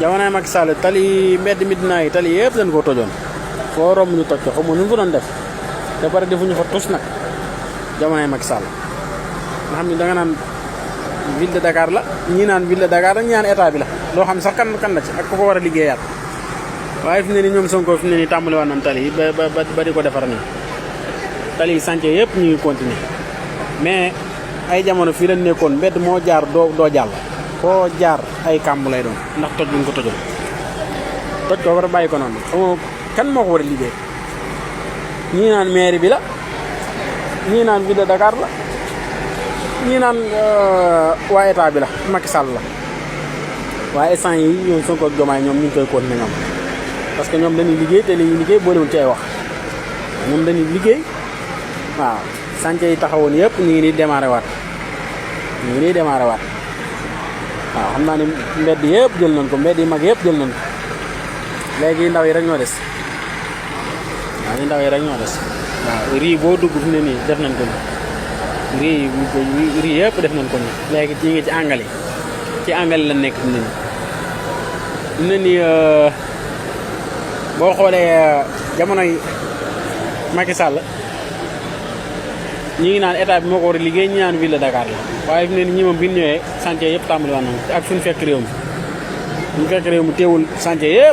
jamonoy Macky Sall tali mbedd Médina yi tali yëpp dañ koo tojoon foo romb ñu toj ko xaw ma nu mu fa doon def te pare defuñu fa tus nag jamonoy Macky Sall nga xam ne da nga naan ville de Dakar la ñii naan ville de Dakar la ñii naan état bi la loo xam sax kan la ci ak ku ko war a liggéeyaat waaye fi mu ne nii ñoom Sonko fi mu ne nii tàmbali waat nañ tali yi ba di ko defar nii tali yi chantier yëpp ñu ngi continuer mais ay jamono fii lañ nekkoon mbedd moo jaar doo jàll foo jaar ay kàmb lay doon ndax toj buñ ko tojoon toj ko war a bàyyi ko noonu xamoo kan moo ko war a liggéey ñii naan mairie bi la ñii naan ville de Dakar la ñii naan waa état bi la Macky Sall la waaye instant yi ñoom Sonko ak Diomaye ñoom ñu ngi koy continuer ñoom parce que ñoom dañuy liggéey te li ñuy liggéey boolewul ci ay wax ñoom dañuy liggéey waaw chantier yi taxawoon yëpp ñu ngi nii démarré waat waaw xam naa ne mbedd yëpp jël nañ ko mbedd yi mag yëpp jël nañ ko léegi ndaw yi rek ñoo des waaw ñu ndaw yi rek ñoo des waaw rii boo dugg fi ne nii def nañ ko nii rii yëpp def nañ ko nii léegi ñu ngi ci àngali la nekk fi ne nii boo xoolee jamonoy Macky Sall ñi ngi naan état bi moo ko war a liggéey ñi naan ville de Dakar la waaye fi ne nii ñi moom bi ñu ñëwee chantier yëpp tàmbali woon nañ ak fu ñu fekk réew mi teewul chantier yëpp